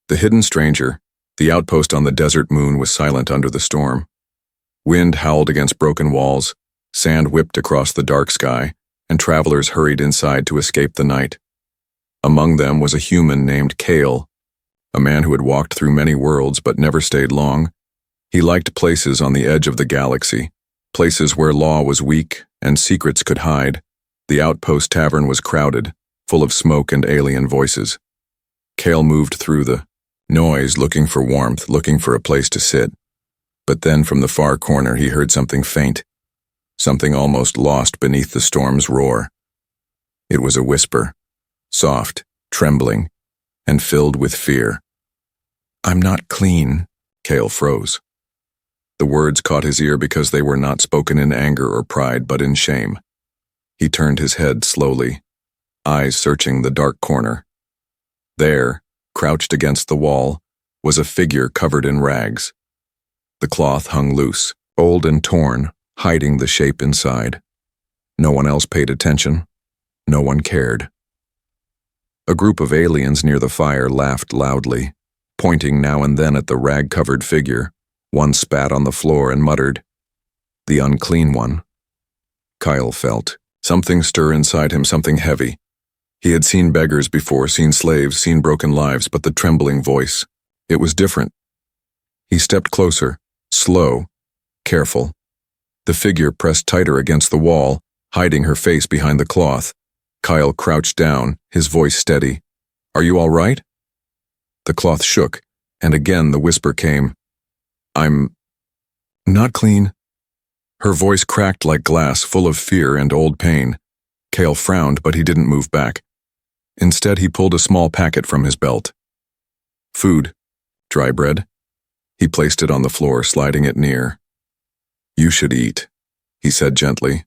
The hidden stranger, the outpost on the desert moon, was silent under the storm. Wind howled against broken walls, sand whipped across the dark sky, and travelers hurried inside to escape the night. Among them was a human named Kale, a man who had walked through many worlds but never stayed long. He liked places on the edge of the galaxy, places where law was weak and secrets could hide. The outpost tavern was crowded, full of smoke and alien voices. Kale moved through the noise, looking for warmth, looking for a place to sit. But then from the far corner he heard something faint, something almost lost beneath the storm's roar. It was a whisper, soft, trembling, and filled with fear. "I'm not clean." Kale froze. The words caught his ear because they were not spoken in anger or pride, but in shame. He turned his head slowly, eyes searching the dark corner. There, crouched against the wall, was a figure covered in rags. The cloth hung loose, old and torn, hiding the shape inside. No one else paid attention. No one cared. A group of aliens near the fire laughed loudly, pointing now and then at the rag-covered figure. One spat on the floor and muttered, "The unclean one." Kyle felt something stir inside him, something heavy. He had seen beggars before, seen slaves, seen broken lives, but the trembling voice, it was different. He stepped closer, slow, careful. The figure pressed tighter against the wall, hiding her face behind the cloth. Kyle crouched down, his voice steady. "Are you all right?" The cloth shook, and again the whisper came, "I'm not clean." Her voice cracked like glass, full of fear and old pain. Kale frowned, but he didn't move back. Instead, he pulled a small packet from his belt. "Food. Dry bread." He placed it on the floor, sliding it near. "You should eat," he said gently.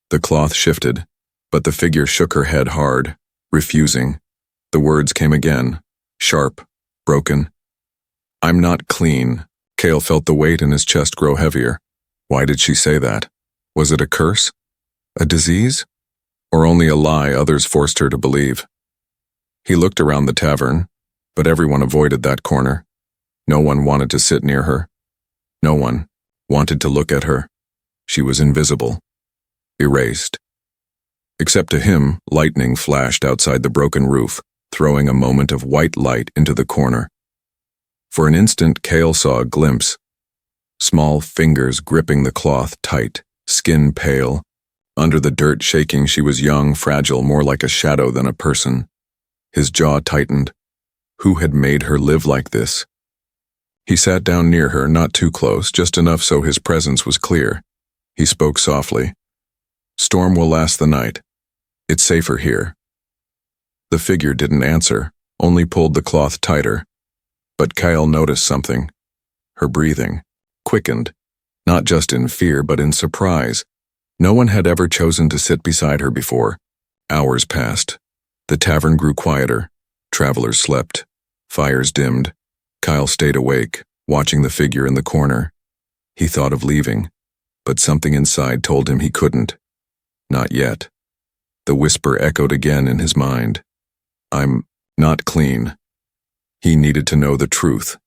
The cloth shifted, but the figure shook her head hard, refusing. The words came again, sharp, broken. "I'm not clean." Kale felt the weight in his chest grow heavier. Why did she say that? Was it a curse? A disease? Or only a lie others forced her to believe? He looked around the tavern, but everyone avoided that corner. No one wanted to sit near her. No one wanted to look at her. She was invisible, erased. Except to him, lightning flashed outside the broken roof, throwing a moment of white light into the corner. For an instant, Kale saw a glimpse. Small fingers gripping the cloth tight, skin pale. Under the dirt shaking, she was young, fragile, more like a shadow than a person. His jaw tightened. Who had made her live like this? He sat down near her, not too close, just enough so his presence was clear. He spoke softly. "Storm will last the night. It's safer here." The figure didn't answer, only pulled the cloth tighter. But Kyle noticed something. Her breathing quickened, not just in fear but in surprise. No one had ever chosen to sit beside her before. Hours passed. The tavern grew quieter. Travelers slept. Fires dimmed. Kyle stayed awake, watching the figure in the corner. He thought of leaving, but something inside told him he couldn't. Not yet. The whisper echoed again in his mind. "I'm not clean." He needed to know the truth.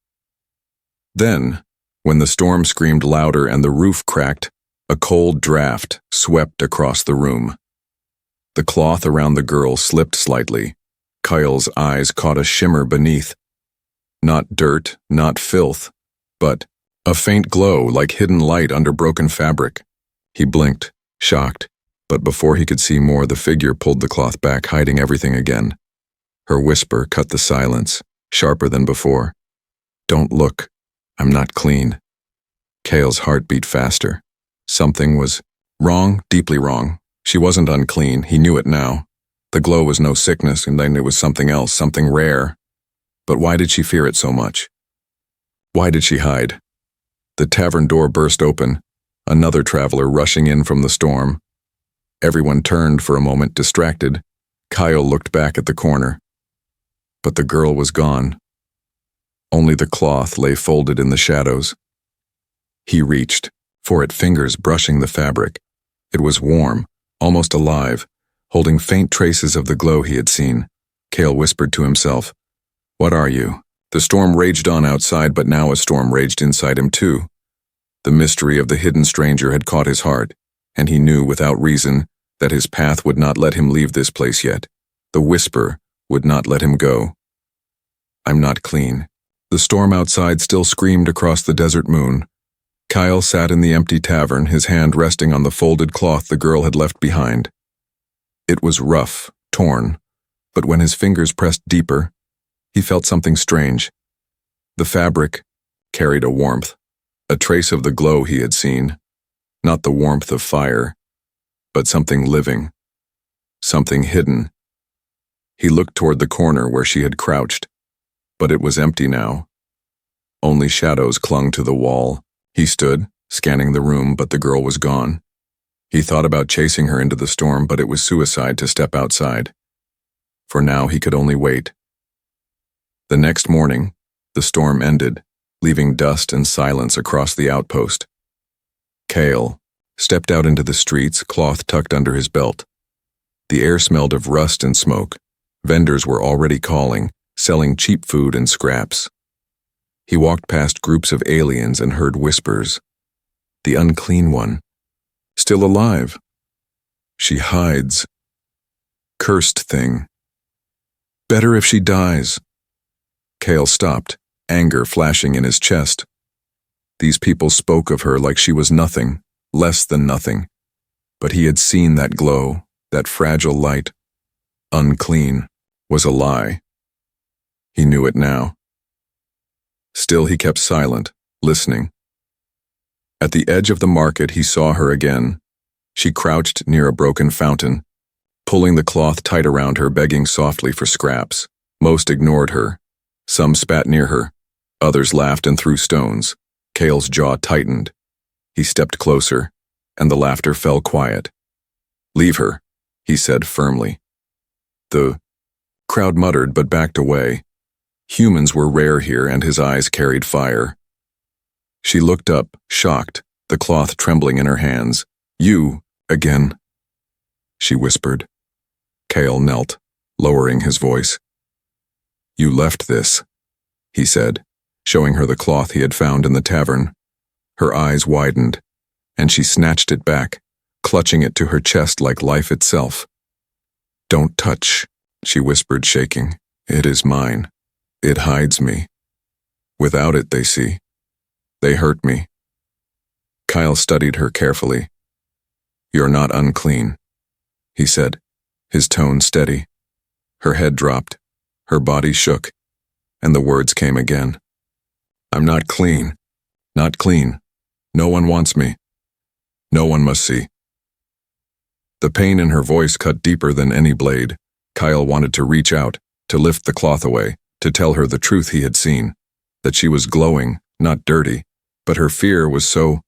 Then, when the storm screamed louder and the roof cracked, a cold draft swept across the room. The cloth around the girl slipped slightly. Kyle's eyes caught a shimmer beneath. Not dirt, not filth, but a faint glow like hidden light under broken fabric. He blinked, shocked, but before he could see more, the figure pulled the cloth back, hiding everything again. Her whisper cut the silence, sharper than before. "Don't look. I'm not clean." Kale's heart beat faster. Something was wrong, deeply wrong. She wasn't unclean, he knew it now. The glow was no sickness, and then it was something else, something rare. But why did she fear it so much? Why did she hide? The tavern door burst open, another traveler rushing in from the storm. Everyone turned for a moment, distracted. Kyle looked back at the corner. But the girl was gone. Only the cloth lay folded in the shadows. He reached for it, fingers brushing the fabric. It was warm, almost alive, holding faint traces of the glow he had seen. Kale whispered to himself, "What are you?" The storm raged on outside, but now a storm raged inside him too. The mystery of the hidden stranger had caught his heart, and he knew without reason that his path would not let him leave this place yet. The whisper would not let him go. I'm not clean. The storm outside still screamed across the desert moon. Kyle sat in the empty tavern, his hand resting on the folded cloth the girl had left behind. It was rough, torn, but when his fingers pressed deeper, he felt something strange. The fabric carried a warmth, a trace of the glow he had seen, not the warmth of fire, but something living, something hidden. He looked toward the corner where she had crouched, but it was empty now. Only shadows clung to the wall. He stood, scanning the room, but the girl was gone. He thought about chasing her into the storm, but it was suicide to step outside. For now, he could only wait. The next morning, the storm ended, leaving dust and silence across the outpost. Kale stepped out into the streets, cloth tucked under his belt. The air smelled of rust and smoke. Vendors were already calling, selling cheap food and scraps. He walked past groups of aliens and heard whispers. The unclean one. Still alive. She hides. Cursed thing. Better if she dies. Kale stopped, anger flashing in his chest. These people spoke of her like she was nothing, less than nothing. But he had seen that glow, that fragile light. Unclean was a lie. He knew it now. Still he kept silent, listening. At the edge of the market he saw her again. She crouched near a broken fountain, pulling the cloth tight around her, begging softly for scraps. Most ignored her. Some spat near her. Others laughed and threw stones. Kale's jaw tightened. He stepped closer, and the laughter fell quiet. Leave her, he said firmly. The crowd muttered but backed away. Humans were rare here, and his eyes carried fire. She looked up, shocked, the cloth trembling in her hands. You, again, she whispered. Kale knelt, lowering his voice. You left this, he said, showing her the cloth he had found in the tavern. Her eyes widened, and she snatched it back, clutching it to her chest like life itself. Don't touch, she whispered, shaking. It is mine. It hides me. Without it, they see. They hurt me. Kyle studied her carefully. You're not unclean, he said, his tone steady. Her head dropped, her body shook, and the words came again. I'm not clean. Not clean. No one wants me. No one must see. The pain in her voice cut deeper than any blade. Kyle wanted to reach out, to lift the cloth away, to tell her the truth he had seen, that she was glowing, not dirty, but her fear was so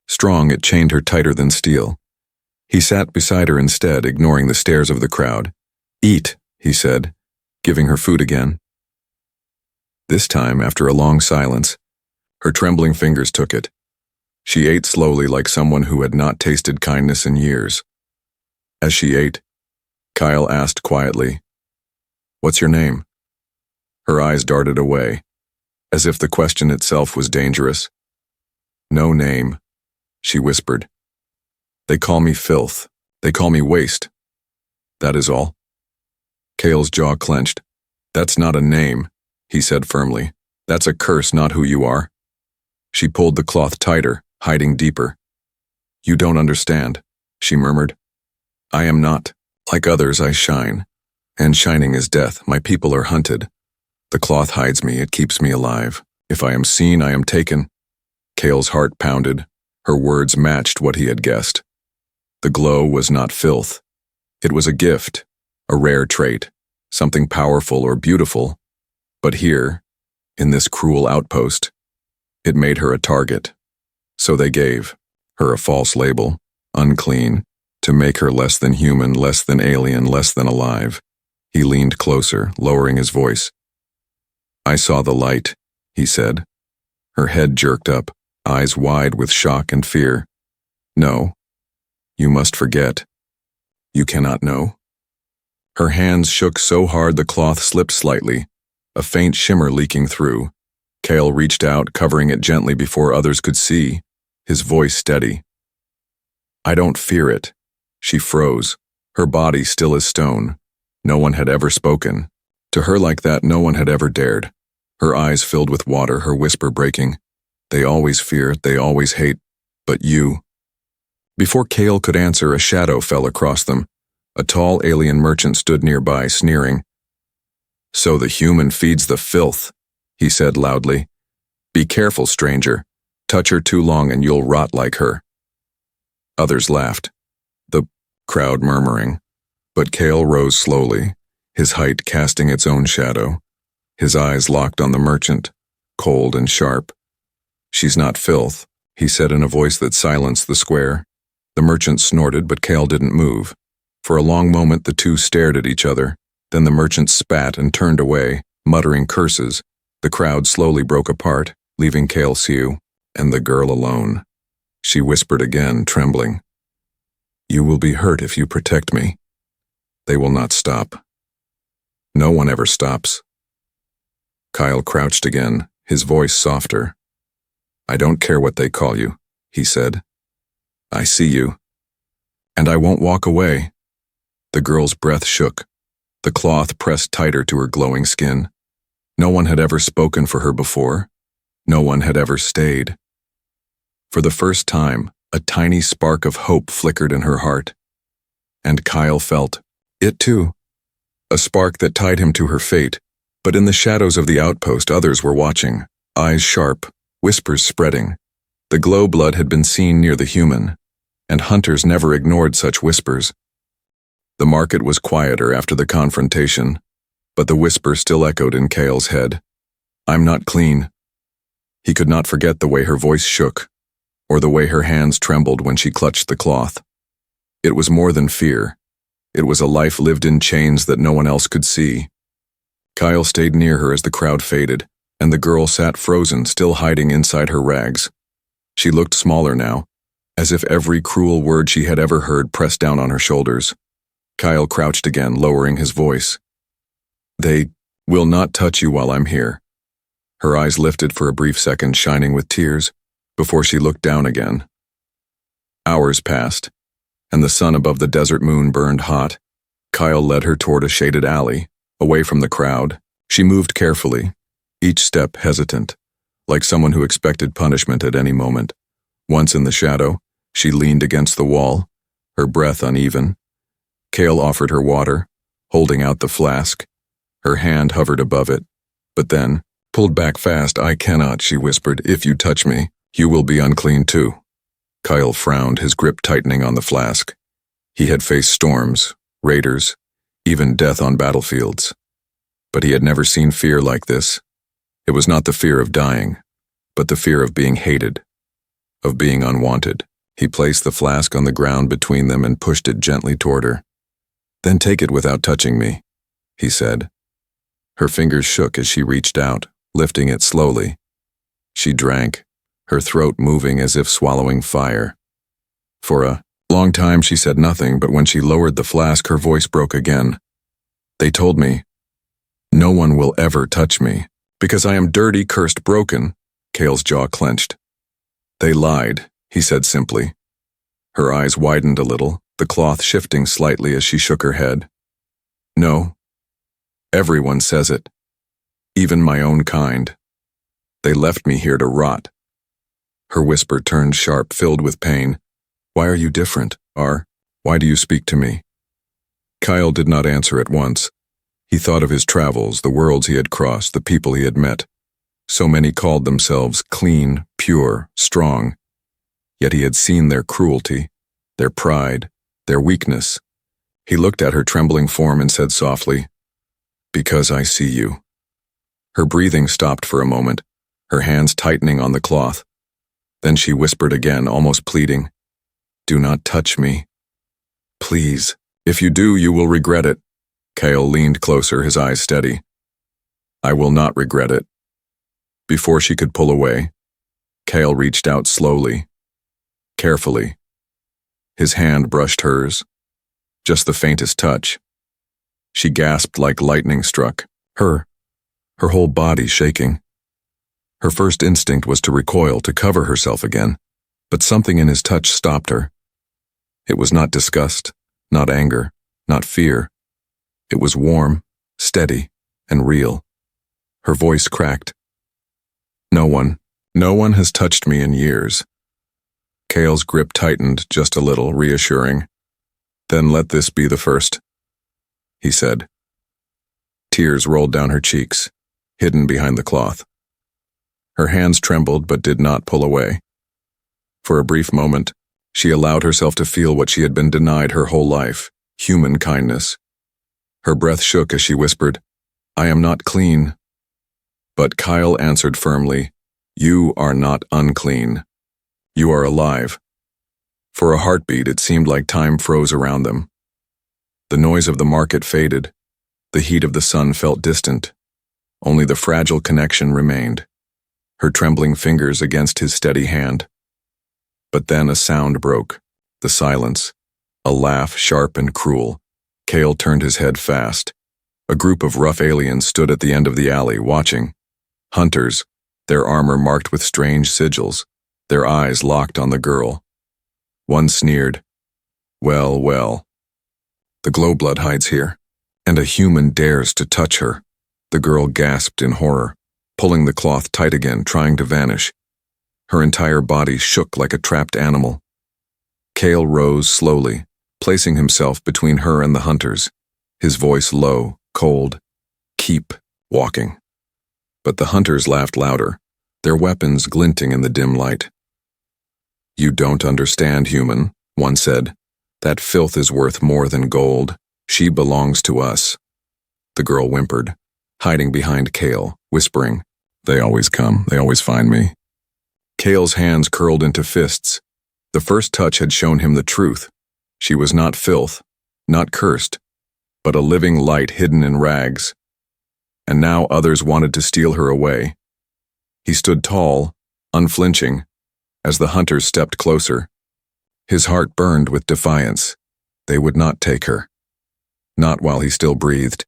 strong it chained her tighter than steel. He sat beside her instead, ignoring the stares of the crowd. Eat, he said, giving her food again. This time, after a long silence, her trembling fingers took it. She ate slowly like someone who had not tasted kindness in years. As she ate, Kyle asked quietly, What's your name? Her eyes darted away, as if the question itself was dangerous. No name, she whispered. They call me filth. They call me waste. That is all. Kale's jaw clenched. That's not a name, he said firmly. That's a curse, not who you are. She pulled the cloth tighter, hiding deeper. You don't understand, she murmured. I am not. Like others, I shine. And shining is death. My people are hunted. The cloth hides me. It keeps me alive. If I am seen, I am taken. Kale's heart pounded. Her words matched what he had guessed. The glow was not filth. It was a gift, a rare trait, something powerful or beautiful. But here, in this cruel outpost, it made her a target. So they gave her a false label, unclean, to make her less than human, less than alien, less than alive. He leaned closer, lowering his voice. I saw the light, he said. Her head jerked up, eyes wide with shock and fear. No, you must forget. You cannot know. Her hands shook so hard the cloth slipped slightly. a faint shimmer leaking through. Kale reached out, covering it gently before others could see, his voice steady. "I don't fear it." She froze, her body still as stone. No one had ever spoken. To her like that, no one had ever dared. Her eyes filled with water, her whisper breaking. "They always fear, they always hate, but you." Before Kale could answer, a shadow fell across them. A tall alien merchant stood nearby, sneering. "So the human feeds the filth," he said loudly. "Be careful, stranger. Touch her too long and you'll rot like her." Others laughed, the crowd murmuring. But Kale rose slowly, his height casting its own shadow. His eyes locked on the merchant, cold and sharp. "She's not filth," he said in a voice that silenced the square. The merchant snorted, but Kale didn't move. For a long moment the two stared at each other. Then the merchant spat and turned away, muttering curses. The crowd slowly broke apart, leaving Kale Siu and the girl alone. She whispered again, trembling. "You will be hurt if you protect me. They will not stop. No one ever stops." Kyle crouched again, his voice softer. "I don't care what they call you," he said. "I see you. And I won't walk away." The girl's breath shook. The cloth pressed tighter to her glowing skin. No one had ever spoken for her before. No one had ever stayed. For the first time, a tiny spark of hope flickered in her heart. And Kyle felt it too. A spark that tied him to her fate. But in the shadows of the outpost, others were watching, eyes sharp, whispers spreading. The glow blood had been seen near the human, and hunters never ignored such whispers. The market was quieter after the confrontation, but the whisper still echoed in Kale's head. "I'm not clean." He could not forget the way her voice shook, or the way her hands trembled when she clutched the cloth. It was more than fear. It was a life lived in chains that no one else could see. Kyle stayed near her as the crowd faded, and the girl sat frozen, still hiding inside her rags. She looked smaller now, as if every cruel word she had ever heard pressed down on her shoulders. Kyle crouched again, lowering his voice. "They will not touch you while I'm here." Her eyes lifted for a brief second, shining with tears, before she looked down again. Hours passed, and the sun above the desert moon burned hot. Kyle led her toward a shaded alley, away from the crowd. She moved carefully, each step hesitant, like someone who expected punishment at any moment. Once in the shadow, she leaned against the wall, her breath uneven. Kale offered her water, holding out the flask. Her hand hovered above it, but then, pulled back fast. "I cannot," she whispered. "If you touch me, you will be unclean too." Kyle frowned, his grip tightening on the flask. He had faced storms, raiders, even death on battlefields. But he had never seen fear like this. It was not the fear of dying, but the fear of being hated, of being unwanted. He placed the flask on the ground between them and pushed it gently toward her. "Then take it without touching me," he said. Her fingers shook as she reached out, lifting it slowly. She drank, her throat moving as if swallowing fire. For a long time she said nothing, but when she lowered the flask, her voice broke again. "They told me, no one will ever touch me, because I am dirty, cursed, broken." Kale's jaw clenched. "They lied," he said simply. Her eyes widened a little, the cloth shifting slightly as she shook her head. "No. Everyone says it. Even my own kind. They left me here to rot." Her whisper turned sharp, filled with pain. "Why are you different, R? Why do you speak to me?" Kyle did not answer at once. He thought of his travels, the worlds he had crossed, the people he had met. So many called themselves clean, pure, strong. Yet he had seen their cruelty, their pride, their weakness. He looked at her trembling form and said softly, "Because I see you." Her breathing stopped for a moment, her hands tightening on the cloth. Then she whispered again, almost pleading, "Do not touch me. Please. If you do, you will regret it." Kale leaned closer, his eyes steady. "I will not regret it." Before she could pull away, Kale reached out slowly, carefully. His hand brushed hers, just the faintest touch. She gasped like lightning struck. Her her whole body shaking. Her first instinct was to recoil, to cover herself again, but something in his touch stopped her. It was not disgust, not anger, not fear. It was warm, steady, and real. Her voice cracked. No one has touched me in years. Cale's grip tightened just a little, reassuring. Then let this be the first, he said. Tears rolled down her cheeks, hidden behind the cloth. Her hands trembled but did not pull away. For a brief moment, she allowed herself to feel what she had been denied her whole life, human kindness. Her breath shook as she whispered, I am not clean. But Kyle answered firmly, You are not unclean. You are alive. For a heartbeat, it seemed like time froze around them. The noise of the market faded. The heat of the sun felt distant. Only the fragile connection remained, her trembling fingers against his steady hand. But then a sound broke, the silence, a laugh sharp and cruel. Cale turned his head fast. A group of rough aliens stood at the end of the alley, watching. Hunters, their armor marked with strange sigils, their eyes locked on the girl. One sneered, Well, well. The glowblood hides here, and a human dares to touch her. The girl gasped in horror, pulling the cloth tight again, trying to vanish. Her entire body shook like a trapped animal. Cale rose slowly, placing himself between her and the hunters, his voice low, cold. Keep walking. But the hunters laughed louder, their weapons glinting in the dim light. You don't understand, human, one said. That filth is worth more than gold. She belongs to us. The girl whimpered, hiding behind Cale, whispering, They always come, they always find me. Cale's hands curled into fists. The first touch had shown him the truth. She was not filth, not cursed, but a living light hidden in rags. And now others wanted to steal her away. He stood tall, unflinching, as the hunters stepped closer. His heart burned with defiance. They would not take her. Not while he still breathed.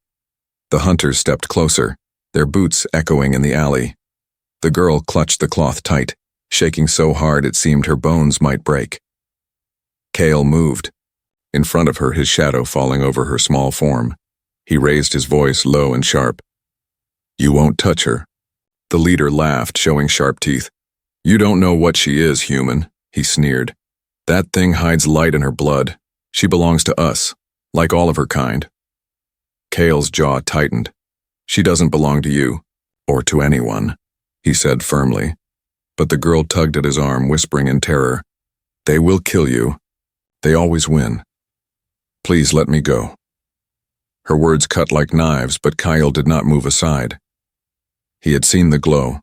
The hunters stepped closer, their boots echoing in the alley. The girl clutched the cloth tight, shaking so hard it seemed her bones might break. Cale moved, in front of her, his shadow falling over her small form. He raised his voice low and sharp. You won't touch her. The leader laughed, showing sharp teeth. You don't know what she is, human, he sneered. That thing hides light in her blood. She belongs to us, like all of her kind. Cale's jaw tightened. She doesn't belong to you, or to anyone, he said firmly. But the girl tugged at his arm, whispering in terror. They will kill you. They always win. Please let me go. Her words cut like knives, but Kyle did not move aside. He had seen the glow,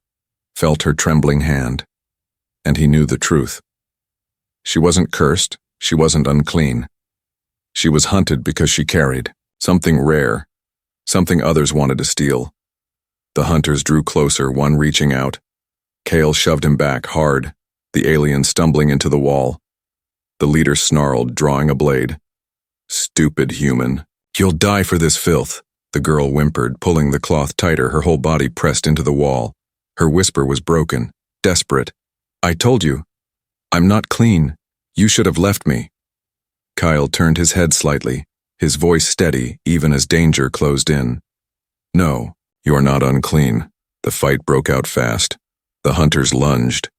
felt her trembling hand, and he knew the truth. She wasn't cursed, she wasn't unclean. She was hunted because she carried something rare, something others wanted to steal. The hunters drew closer, one reaching out. Cale shoved him back hard, the alien stumbling into the wall. The leader snarled, drawing a blade. Stupid human. You'll die for this filth, the girl whimpered, pulling the cloth tighter, her whole body pressed into the wall. Her whisper was broken, desperate. I told you. I'm not clean. You should have left me. Kyle turned his head slightly, his voice steady even as danger closed in. No, you're not unclean. The fight broke out fast. The hunters lunged.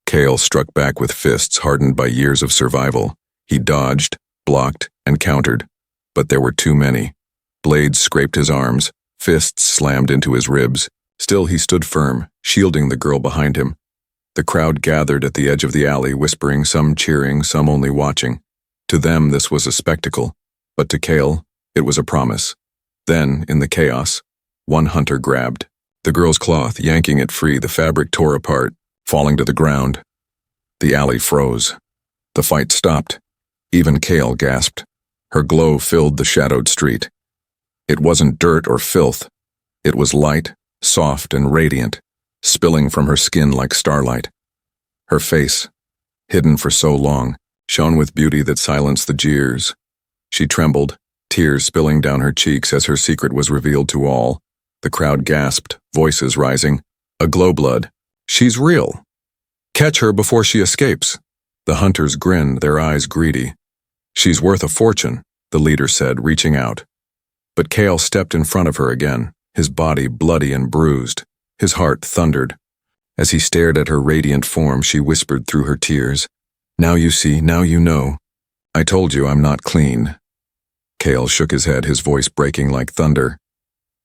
Cale struck back with fists hardened by years of survival. He dodged, blocked, and countered. But there were too many. Blades scraped his arms, fists slammed into his ribs. Still he stood firm, shielding the girl behind him. The crowd gathered at the edge of the alley, whispering, some cheering, some only watching. To them this was a spectacle, but to Cale, it was a promise. Then, in the chaos, one hunter grabbed the girl's cloth, yanking it free. The fabric tore apart, falling to the ground. The alley froze. The fight stopped. Even Cale gasped. Her glow filled the shadowed street. It wasn't dirt or filth. It was light, soft and radiant, spilling from her skin like starlight. Her face, hidden for so long, shone with beauty that silenced the jeers. She trembled, tears spilling down her cheeks as her secret was revealed to all. The crowd gasped, voices rising. A glowblood. She's real. Catch her before she escapes. The hunters grinned, their eyes greedy. She's worth a fortune, the leader said, reaching out. But Kale stepped in front of her again, his body bloody and bruised. His heart thundered. As he stared at her radiant form, she whispered through her tears, "Now you see, now you know. I told you I'm not clean." Kale shook his head, his voice breaking like thunder.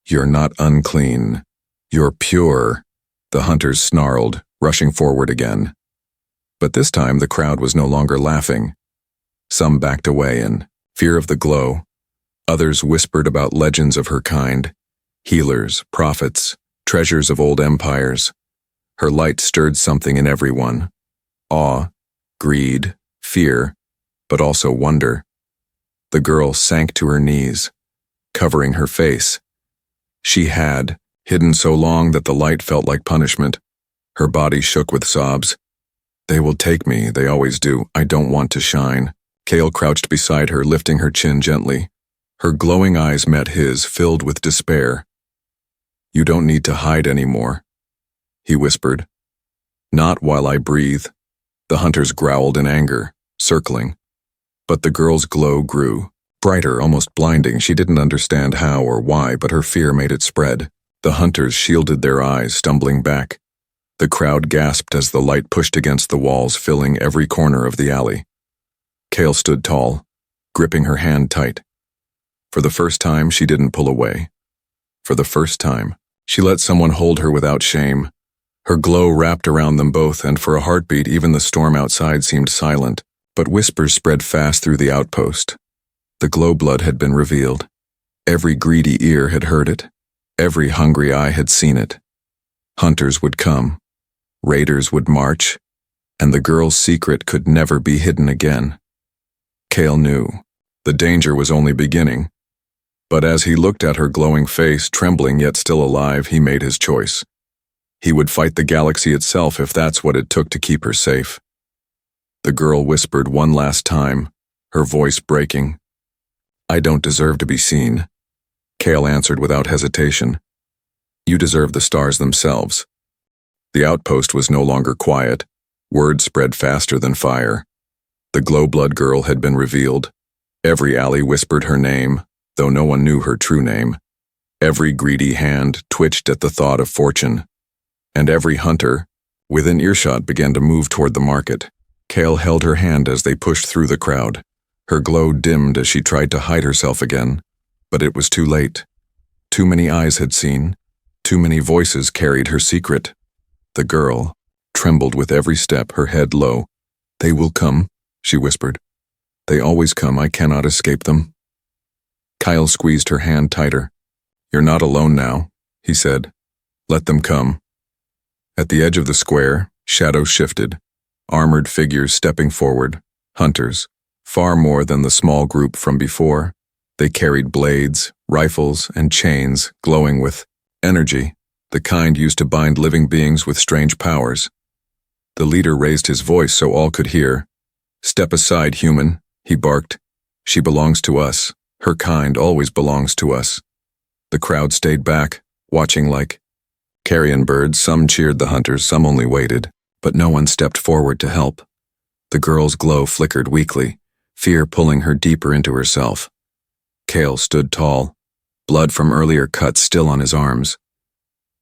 "You're not unclean. You're pure." The hunters snarled, rushing forward again. But this time the crowd was no longer laughing. Some backed away in fear of the glow. Others whispered about legends of her kind, healers, prophets, treasures of old empires. Her light stirred something in everyone. Awe, greed, fear, but also wonder. The girl sank to her knees, covering her face. She had, hidden so long that the light felt like punishment. Her body shook with sobs. "They will take me, they always do. I don't want to shine." Kale crouched beside her, lifting her chin gently. Her glowing eyes met his, filled with despair. "You don't need to hide anymore," he whispered. "Not while I breathe." The hunters growled in anger, circling. But the girl's glow grew, brighter, almost blinding. She didn't understand how or why, but her fear made it spread. The hunters shielded their eyes, stumbling back. The crowd gasped as the light pushed against the walls, filling every corner of the alley. Kale stood tall, gripping her hand tight. For the first time, she didn't pull away. For the first time, she let someone hold her without shame. Her glow wrapped around them both, and for a heartbeat, even the storm outside seemed silent. But whispers spread fast through the outpost. The glowblood had been revealed. Every greedy ear had heard it. Every hungry eye had seen it. Hunters would come. Raiders would march. And the girl's secret could never be hidden again. Kale knew. The danger was only beginning. But as he looked at her glowing face, trembling yet still alive, he made his choice. He would fight the galaxy itself if that's what it took to keep her safe. The girl whispered one last time, her voice breaking. "I don't deserve to be seen." Kale answered without hesitation. "You deserve the stars themselves." The outpost was no longer quiet. Word spread faster than fire. The glowblood girl had been revealed. Every alley whispered her name, though no one knew her true name. Every greedy hand twitched at the thought of fortune. And every hunter, within earshot, began to move toward the market. Kale held her hand as they pushed through the crowd. Her glow dimmed as she tried to hide herself again, but it was too late. Too many eyes had seen. Too many voices carried her secret. The girl trembled with every step, her head low. "They will come," she whispered. "They always come. I cannot escape them." Kyle squeezed her hand tighter. "You're not alone now," he said. "Let them come." At the edge of the square, shadows shifted. Armored figures stepping forward. Hunters, far more than the small group from before. They carried blades, rifles, and chains glowing with energy, the kind used to bind living beings with strange powers. The leader raised his voice so all could hear. "Step aside, human," he barked. "She belongs to us. Her kind always belongs to us." The crowd stayed back, watching like carrion birds. Some cheered the hunters, some only waited, but no one stepped forward to help. The girl's glow flickered weakly, fear pulling her deeper into herself. Kale stood tall, blood from earlier cuts still on his arms.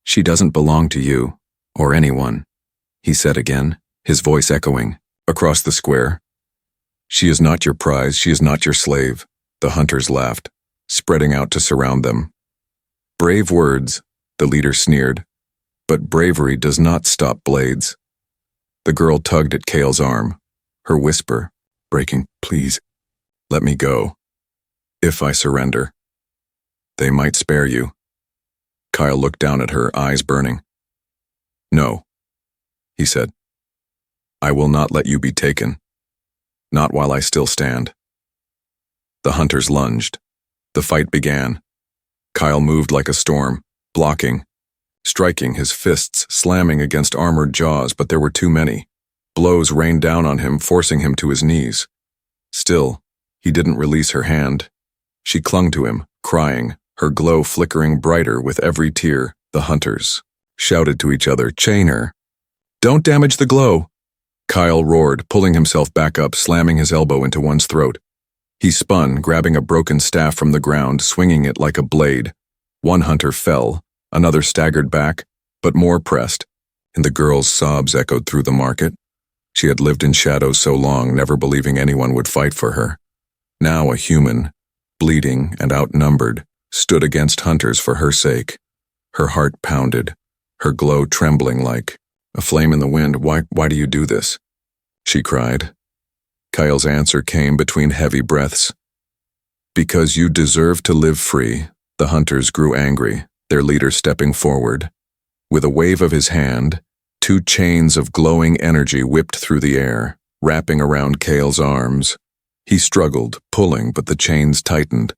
"She doesn't belong to you, or anyone," he said again, his voice echoing across the square. "She is not your prize, she is not your slave." The hunters laughed, spreading out to surround them. "Brave words," the leader sneered, "but bravery does not stop blades." The girl tugged at Kale's arm, her whisper breaking. "Please, let me go. If I surrender, they might spare you." Kyle looked down at her, eyes burning. "No," he said. "I will not let you be taken. Not while I still stand." The hunters lunged. The fight began. Kyle moved like a storm, blocking, striking, his fists slamming against armored jaws, but there were too many. Blows rained down on him, forcing him to his knees. Still, he didn't release her hand. She clung to him, crying, her glow flickering brighter with every tear. The hunters shouted to each other, "Chain her! Don't damage the glow!" Kyle roared, pulling himself back up, slamming his elbow into one's throat. He spun, grabbing a broken staff from the ground, swinging it like a blade. One hunter fell, another staggered back, but more pressed, and the girl's sobs echoed through the market. She had lived in shadows so long, never believing anyone would fight for her. Now a human, bleeding and outnumbered, stood against hunters for her sake. Her heart pounded, her glow trembling like a flame in the wind. Why do you do this?" she cried. Kyle's answer came between heavy breaths. "Because you deserve to live free." The hunters grew angry, their leader stepping forward. With a wave of his hand, 2 chains of glowing energy whipped through the air, wrapping around Kale's arms. He struggled, pulling, but the chains tightened,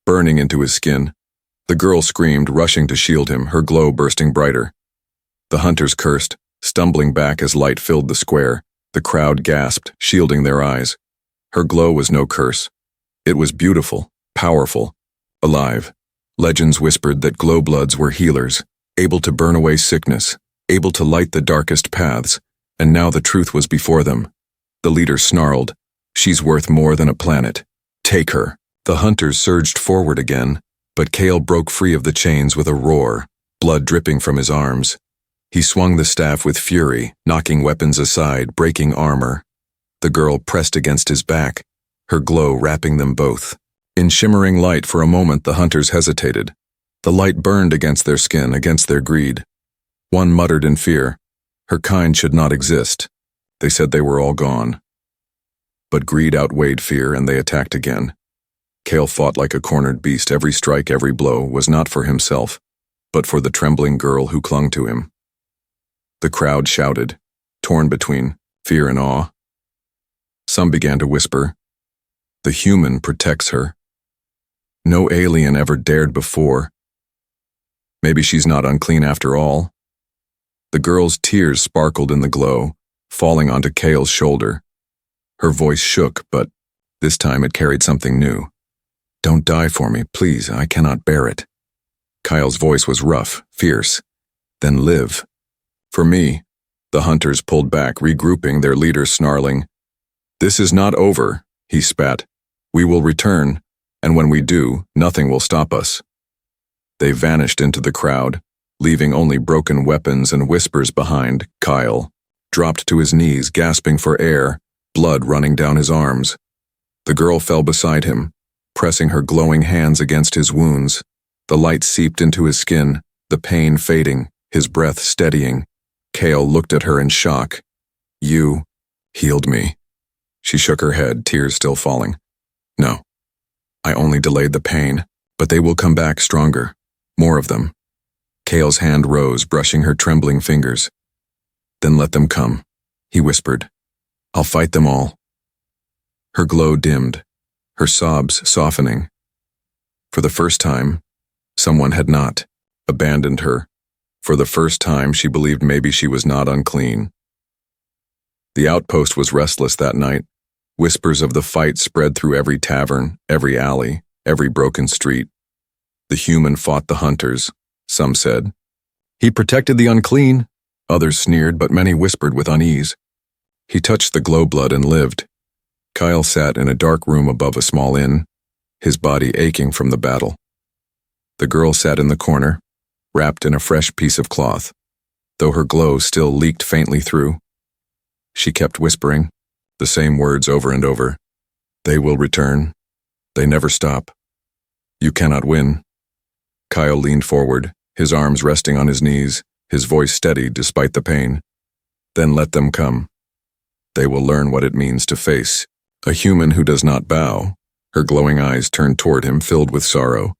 burning into his skin. The girl screamed, rushing to shield him, her glow bursting brighter. The hunters cursed, stumbling back as light filled the square. The crowd gasped, shielding their eyes. Her glow was no curse. It was beautiful, powerful, alive. Legends whispered that glowbloods were healers, able to burn away sickness, able to light the darkest paths, and now the truth was before them. The leader snarled, "She's worth more than a planet. Take her." The hunters surged forward again, but Kale broke free of the chains with a roar, blood dripping from his arms. He swung the staff with fury, knocking weapons aside, breaking armor. The girl pressed against his back, her glow wrapping them both. In shimmering light, for a moment the hunters hesitated. The light burned against their skin, against their greed. One muttered in fear, "Her kind should not exist." They said they were all gone. But greed outweighed fear, and they attacked again. Kale fought like a cornered beast. Every strike, every blow was not for himself, but for the trembling girl who clung to him. The crowd shouted, torn between fear and awe. Some began to whisper, "The human protects her. No alien ever dared before. Maybe she's not unclean after all." The girl's tears sparkled in the glow, falling onto Kale's shoulder. Her voice shook, but this time it carried something new. "Don't die for me, please, I cannot bear it." Kyle's voice was rough, fierce. "Then live. For me." The hunters pulled back, regrouping, their leader snarling. "This is not over," he spat. "We will return, and when we do, nothing will stop us." They vanished into the crowd, leaving only broken weapons and whispers behind. Kyle dropped to his knees, gasping for air, blood running down his arms. The girl fell beside him, pressing her glowing hands against his wounds. The light seeped into his skin, the pain fading, his breath steadying. Kale looked at her in shock. "You healed me." She shook her head, tears still falling. "No, I only delayed the pain, but they will come back stronger. More of them." Kale's hand rose, brushing her trembling fingers. "Then let them come," he whispered. "I'll fight them all." Her glow dimmed, her sobs softening. For the first time, someone had not abandoned her. For the first time, she believed maybe she was not unclean. The outpost was restless that night. Whispers of the fight spread through every tavern, every alley, every broken street. The human fought the hunters, some said. "He protected the unclean." Others sneered, but many whispered with unease. "He touched the glowblood and lived." Kyle sat in a dark room above a small inn, his body aching from the battle. The girl sat in the corner, wrapped in a fresh piece of cloth, though her glow still leaked faintly through. She kept whispering, the same words over and over. "They will return. They never stop. You cannot win." Kyle leaned forward, his arms resting on his knees, his voice steady despite the pain. "Then let them come. They will learn what it means to face a human who does not bow." Her glowing eyes turned toward him, filled with sorrow.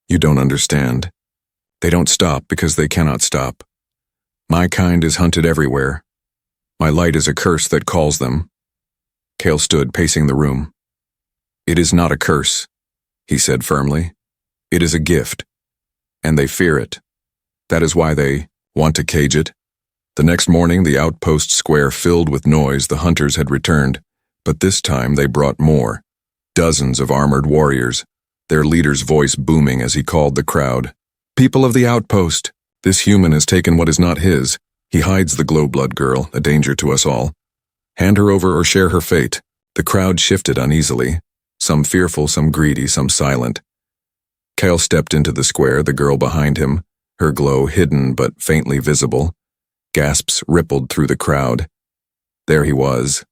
"You don't understand. They don't stop because they cannot stop. My kind is hunted everywhere. My light is a curse that calls them." Kale stood, pacing the room. "It is not a curse," he said firmly. "It is a gift, and they fear it. That is why they want to cage it." The next morning, the outpost square filled with noise. The hunters had returned, but this time they brought more. Dozens of armored warriors, their leader's voice booming as he called the crowd. "People of the outpost, this human has taken what is not his. He hides the glow-blood girl, a danger to us all. Hand her over or share her fate." The crowd shifted uneasily, some fearful, some greedy, some silent. Kale stepped into the square, the girl behind him, her glow hidden but faintly visible. Gasps rippled through the crowd. There he was,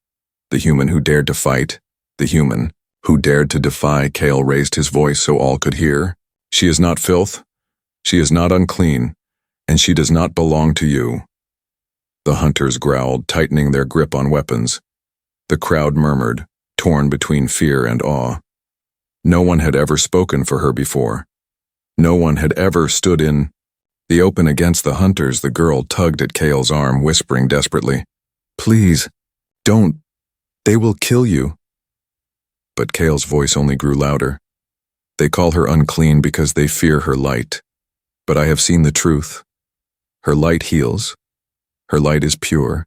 the human who dared to fight, the human who dared to defy. Kale raised his voice so all could hear. "She is not filth, she is not unclean, and she does not belong to you." The hunters growled, tightening their grip on weapons. The crowd murmured, torn between fear and awe. No one had ever spoken for her before. No one had ever stood in the open against the hunters. The girl tugged at Kale's arm, whispering desperately, "Please, don't. They will kill you." But Kale's voice only grew louder. "They call her unclean because they fear her light. But I have seen the truth. Her light heals. Her light is pure.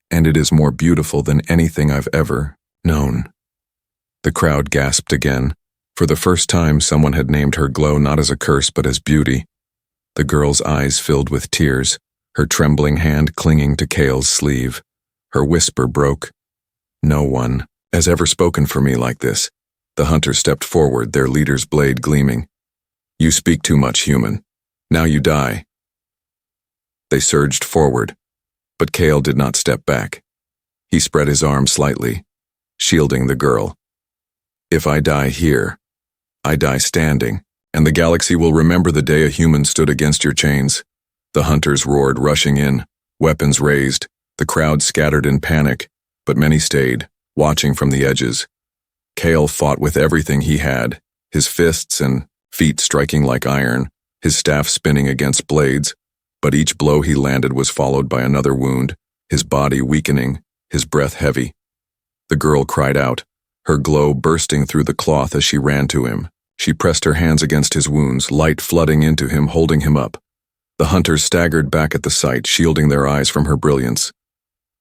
And it is more beautiful than anything I've ever known." The crowd gasped again. For the first time, someone had named her glow not as a curse but as beauty. The girl's eyes filled with tears, her trembling hand clinging to Kale's sleeve. Her whisper broke. "No one has ever spoken for me like this." The hunters stepped forward, their leader's blade gleaming. "You speak too much, human. Now you die." They surged forward, but Kale did not step back. He spread his arm slightly, shielding the girl. "If I die here, I die standing, and the galaxy will remember the day a human stood against your chains." The hunters roared, rushing in, weapons raised. The crowd scattered in panic, but many stayed, watching from the edges. Kale fought with everything he had, his fists and feet striking like iron, his staff spinning against blades, but each blow he landed was followed by another wound, his body weakening, his breath heavy. The girl cried out, her glow bursting through the cloth as she ran to him. She pressed her hands against his wounds, light flooding into him, holding him up. The hunters staggered back at the sight, shielding their eyes from her brilliance.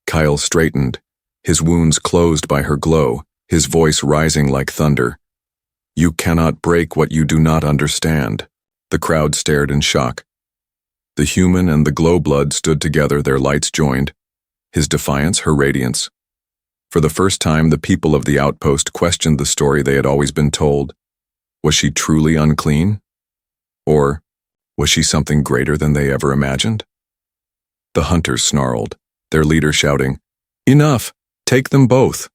Kyle straightened, his wounds closed by her glow, his voice rising like thunder. "You cannot break what you do not understand." The crowd stared in shock. The human and the glow-blood stood together, their lights joined. His defiance, her radiance. For the first time, the people of the outpost questioned the story they had always been told. Was she truly unclean? Or was she something greater than they ever imagined? The hunters snarled, their leader shouting, "Enough! Take them both!"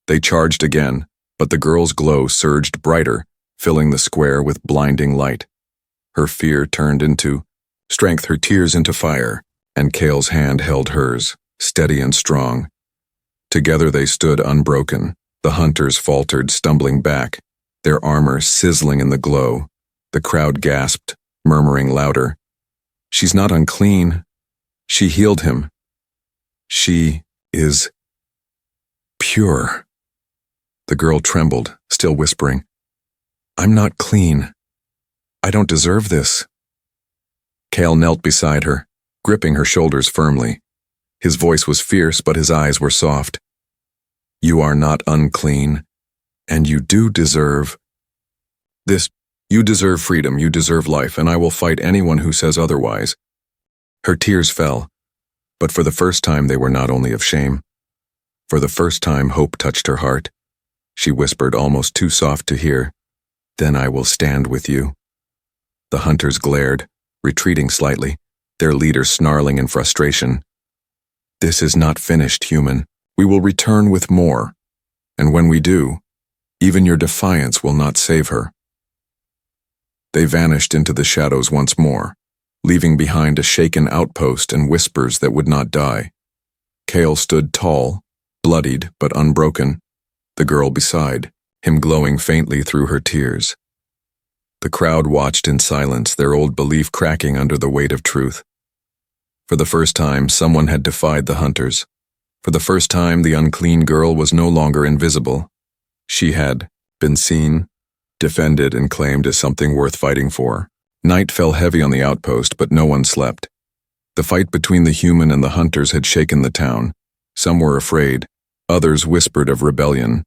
They charged again, but the girl's glow surged brighter, filling the square with blinding light. Her fear turned into strength, her tears into fire, and Kale's hand held hers, steady and strong. Together they stood unbroken. The hunters faltered, stumbling back, their armor sizzling in the glow. The crowd gasped, murmuring louder, "She's not unclean. She healed him. She is pure." The girl trembled, still whispering, "I'm not clean. I don't deserve this." Kale knelt beside her, gripping her shoulders firmly. His voice was fierce, but his eyes were soft. "You are not unclean, and you do deserve this. You deserve freedom, you deserve life, and I will fight anyone who says otherwise." Her tears fell, but for the first time they were not only of shame. For the first time hope touched her heart. She whispered, almost too soft to hear, "Then I will stand with you." The hunters glared, retreating slightly, their leader snarling in frustration. "This is not finished, human. We will return with more. And when we do, even your defiance will not save her." They vanished into the shadows once more, leaving behind a shaken outpost and whispers that would not die. Kale stood tall, bloodied but unbroken, the girl beside, him glowing faintly through her tears. The crowd watched in silence, their old belief cracking under the weight of truth. For the first time, someone had defied the hunters. For the first time, the unclean girl was no longer invisible. She had been seen, defended, and claimed as something worth fighting for. Night fell heavy on the outpost, but no one slept. The fight between the human and the hunters had shaken the town. Some were afraid, others whispered of rebellion.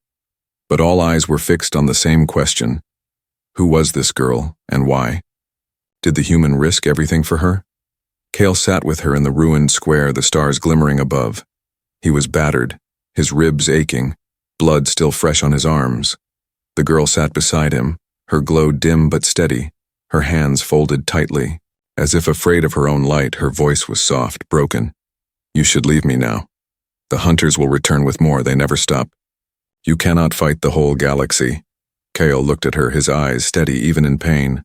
But all eyes were fixed on the same question. Who was this girl, and why? Did the human risk everything for her? Kale sat with her in the ruined square, the stars glimmering above. He was battered, his ribs aching, blood still fresh on his arms. The girl sat beside him, her glow dim but steady, her hands folded tightly. As if afraid of her own light, her voice was soft, broken. You should leave me now. The hunters will return with more, they never stop. You cannot fight the whole galaxy. Kale looked at her, his eyes steady even in pain.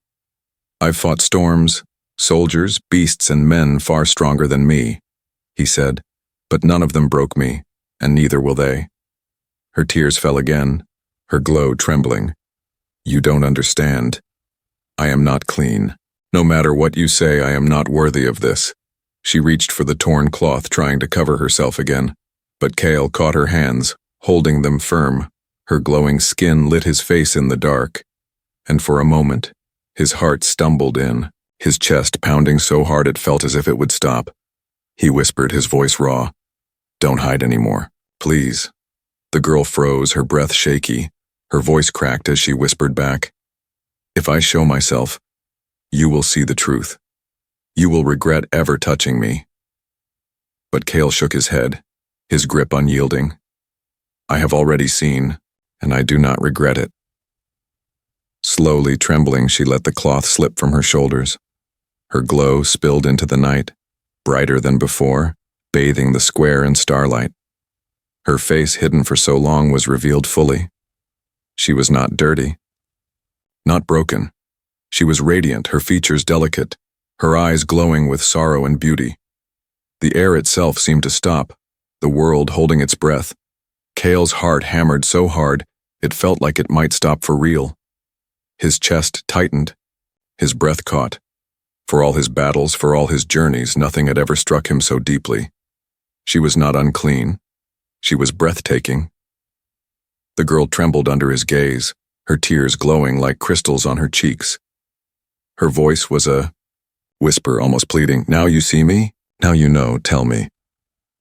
I've fought storms, soldiers, beasts, and men far stronger than me, he said, but none of them broke me, and neither will they. Her tears fell again, her glow trembling. You don't understand. I am not clean. No matter what you say, I am not worthy of this. She reached for the torn cloth, trying to cover herself again, but Kale caught her hands, holding them firm. Her glowing skin lit his face in the dark, and for a moment, his heart stumbled in, his chest pounding so hard it felt as if it would stop. He whispered, his voice raw, "Don't hide anymore, please." The girl froze, her breath shaky. Her voice cracked as she whispered back, "If I show myself, you will see the truth. You will regret ever touching me." But Kale shook his head, his grip unyielding. "I have already seen, and I do not regret it." Slowly, trembling, she let the cloth slip from her shoulders. Her glow spilled into the night, brighter than before, bathing the square in starlight. Her face, hidden for so long, was revealed fully. She was not dirty, not broken. She was radiant, her features delicate, her eyes glowing with sorrow and beauty. The air itself seemed to stop, the world holding its breath. Kale's heart hammered so hard, it felt like it might stop for real. His chest tightened, his breath caught. For all his battles, for all his journeys, nothing had ever struck him so deeply. She was not unclean. She was breathtaking. The girl trembled under his gaze, her tears glowing like crystals on her cheeks. Her voice was a whisper, almost pleading. "Now you see me? Now you know, tell me.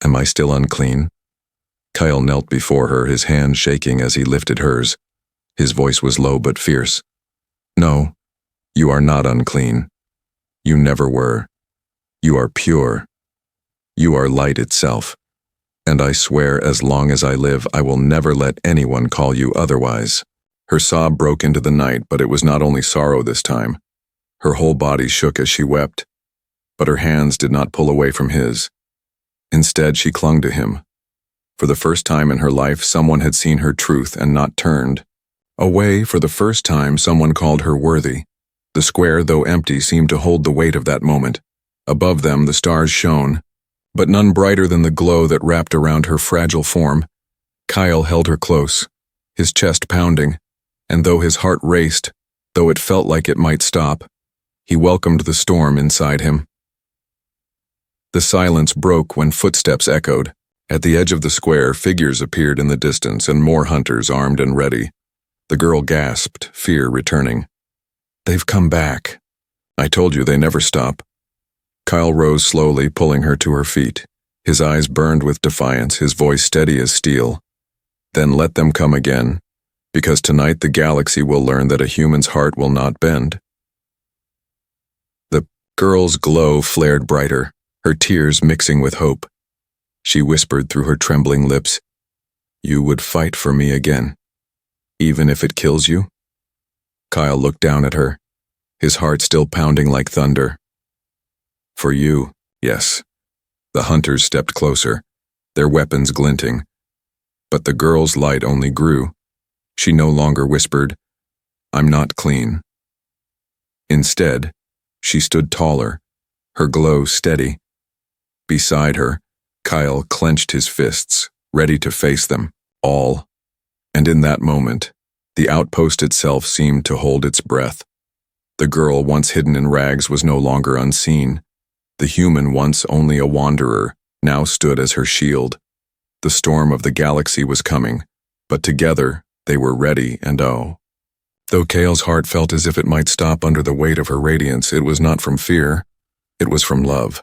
Am I still unclean?" Kyle knelt before her, his hand shaking as he lifted hers. His voice was low but fierce. "No, you are not unclean. You never were. You are pure. You are light itself. And I swear, as long as I live, I will never let anyone call you otherwise." Her sob broke into the night, but it was not only sorrow this time. Her whole body shook as she wept, but her hands did not pull away from his. Instead, she clung to him. For the first time in her life, someone had seen her truth and not turned. Away, for the first time, someone called her worthy. The square, though empty, seemed to hold the weight of that moment. Above them, the stars shone, but none brighter than the glow that wrapped around her fragile form. Kyle held her close, his chest pounding, and though his heart raced, though it felt like it might stop, he welcomed the storm inside him. The silence broke when footsteps echoed. At the edge of the square, figures appeared in the distance, and more hunters armed and ready. The girl gasped, fear returning. "They've come back. I told you they never stop." Kyle rose slowly, pulling her to her feet. His eyes burned with defiance, his voice steady as steel. "Then let them come again, because tonight the galaxy will learn that a human's heart will not bend." The girl's glow flared brighter, her tears mixing with hope. She whispered through her trembling lips, "You would fight for me again, even if it kills you?" Kyle looked down at her, his heart still pounding like thunder. "For you, yes." The hunters stepped closer, their weapons glinting. But the girl's light only grew. She no longer whispered, "I'm not clean." Instead, she stood taller, her glow steady. Beside her, Kyle clenched his fists, ready to face them, all. And in that moment, the outpost itself seemed to hold its breath. The girl, once hidden in rags, was no longer unseen. The human, once only a wanderer, now stood as her shield. The storm of the galaxy was coming, but together they were ready, and oh. Though Kale's heart felt as if it might stop under the weight of her radiance, it was not from fear, it was from love.